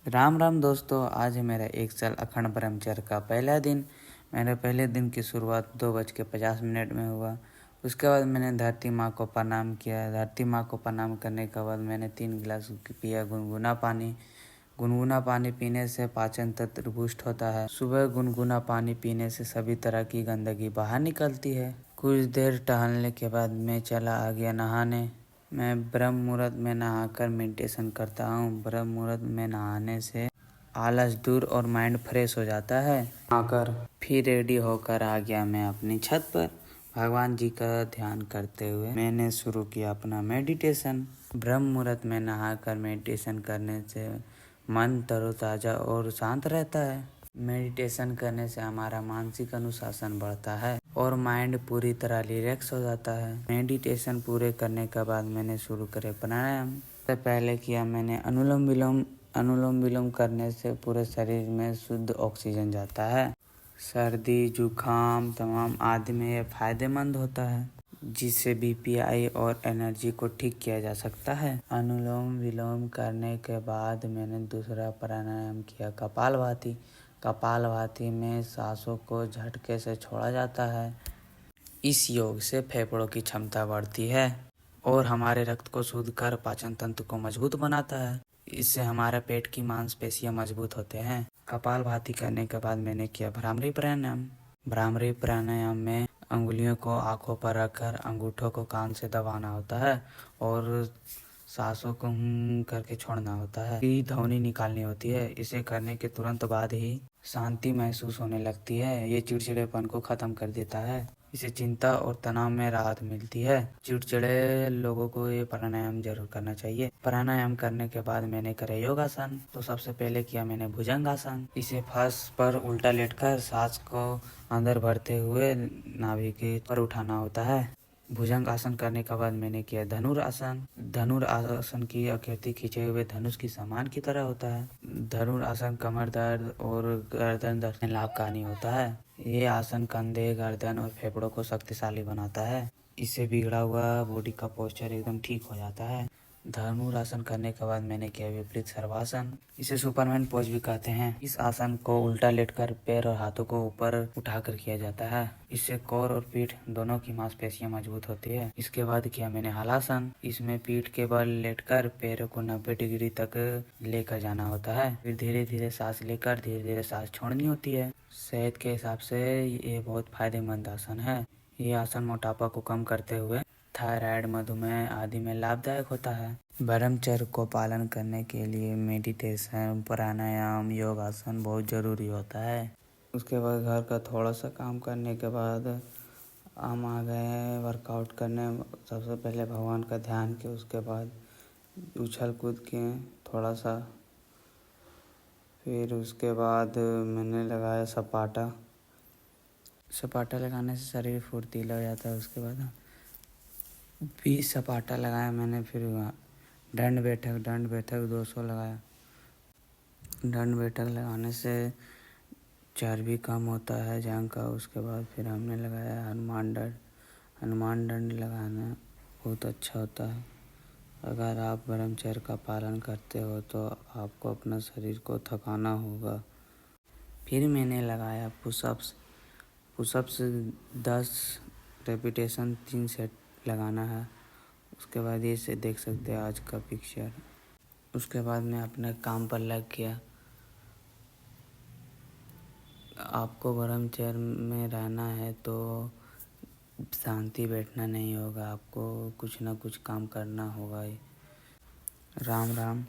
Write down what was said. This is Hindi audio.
राम राम दोस्तों, आज है मेरा 1 साल अखंड ब्रह्मचर्य का पहला दिन। मेरे पहले दिन की शुरुआत 2:50 में हुआ। उसके बाद मैंने धरती माँ को प्रणाम किया। धरती माँ को प्रणाम करने के बाद मैंने 3 गिलास पिया गुनगुना पानी। गुनगुना पानी पीने से पाचन तंत्र पुष्ट होता है। सुबह गुनगुना पानी पीने से सभी तरह की गंदगी बाहर निकलती है। कुछ देर टहलने के बाद मैं चला आ गया नहाने। मैं ब्रह्म मुहूर्त में नहाकर मेडिटेशन करता हूँ। ब्रह्म मुहूर्त में नहाने से आलस दूर और माइंड फ्रेश हो जाता है। नहाकर फिर रेडी होकर आ गया मैं अपनी छत पर। भगवान जी का ध्यान करते हुए मैंने शुरू किया अपना मेडिटेशन। ब्रह्म मुहूर्त में नहाकर मेडिटेशन करने से मन तरोताज़ा और शांत रहता है। मेडिटेशन करने से हमारा मानसिक अनुशासन बढ़ता है और माइंड पूरी तरह रिलैक्स हो जाता है। मेडिटेशन पूरे करने के बाद मैंने शुरू करे प्राणायाम। सबसे पहले किया मैंने अनुलोम विलोम। अनुलोम विलोम करने से पूरे शरीर में शुद्ध ऑक्सीजन जाता है। सर्दी जुकाम तमाम आदि में यह फायदेमंद होता है, जिससे बीपीआई और एनर्जी को ठीक किया जा सकता है। अनुलोम विलोम करने के बाद मैंने दूसरा प्राणायाम किया कपालभाति। कपालभाति में सांसों को झटके से छोड़ा जाता है। इस योग से फेफड़ों की क्षमता बढ़ती है और हमारे रक्त को शुद्ध कर पाचन तंत्र को मजबूत बनाता है। इससे हमारे पेट की मांसपेशियां मजबूत होते हैं। कपालभाति करने के बाद मैंने किया भ्रामरी प्राणायाम। भ्रामरी प्राणायाम में अंगुलियों को आंखों पर रखकर अंगूठों को कान से दबाना होता है और सांसों को करके छोड़ना होता है। ध्वनि निकालनी होती है। इसे करने के तुरंत बाद ही शांति महसूस होने लगती है। ये चिड़चिड़ेपन को खत्म कर देता है। इससे चिंता और तनाव में राहत मिलती है। चिड़चिड़े लोगों को ये प्राणायाम जरूर करना चाहिए। प्राणायाम करने के बाद मैंने करे योगासन। तो सबसे पहले किया मैंने भुजंगासन। इसे फर्श पर उल्टा लेटकर सांस को अंदर भरते हुए नाभि के ऊपर उठाना होता है। भुजंग आसन करने के बाद मैंने किया धनुरासन। धनुरासन की आकृति खींचे हुए धनुष की समान की तरह होता है। धनुरासन कमर दर्द और गर्दन दर्द में लाभकारी होता है। ये आसन कंधे गर्दन और फेफड़ों को शक्तिशाली बनाता है। इससे बिगड़ा हुआ बॉडी का पोस्चर एकदम ठीक हो जाता है। धनुरासन करने के बाद मैंने किया विपरीत सर्वासन। इसे सुपरमैन पोज भी कहते हैं। इस आसन को उल्टा लेटकर पैर और हाथों को ऊपर उठाकर किया जाता है। इससे कोर और पीठ दोनों की मांसपेशियां मजबूत होती है। इसके बाद किया मैंने हलासन। इसमें पीठ के बल लेटकर पैरों को 90 डिग्री तक लेकर जाना होता है। फिर धीरे धीरे सांस लेकर धीरे धीरे सांस छोड़नी होती है। सेहत के हिसाब से ये बहुत फायदेमंद आसन है। ये आसन मोटापा को कम करते हुए थायराइड मधुमेह आदि में लाभदायक होता है। ब्रह्मचर्य को पालन करने के लिए मेडिटेशन प्राणायाम योगासन बहुत ज़रूरी होता है। उसके बाद घर का थोड़ा सा काम करने के बाद हम आ गए वर्कआउट करने। सबसे पहले भगवान का ध्यान किया, उसके बाद उछल कूद किए थोड़ा सा। फिर उसके बाद मैंने लगाया सपाटा। सपाटा लगाने से शरीर फुर्तीला हो जाता है। उसके बाद 20 सपाटा लगाया मैंने। फिर दंड बैठक 200 लगाया। दंड बैठक लगाने से चर्बी कम होता है जांघ का। उसके बाद फिर हमने लगाया हनुमान दंड। हनुमान दंड लगाना बहुत अच्छा होता है। अगर आप ब्रह्मचर्य का पालन करते हो तो आपको अपना शरीर को थकाना होगा। फिर मैंने लगाया पुशअप्स। पुशअप्स 10 रेपिटेशन 3 सेट लगाना है। उसके बाद ये से देख सकते हैं आज का पिक्चर। उसके बाद मैं अपने काम पर लग गया। आपको ब्रह्मचर्य में रहना है तो शांति बैठना नहीं होगा, आपको कुछ ना कुछ काम करना होगा। राम राम।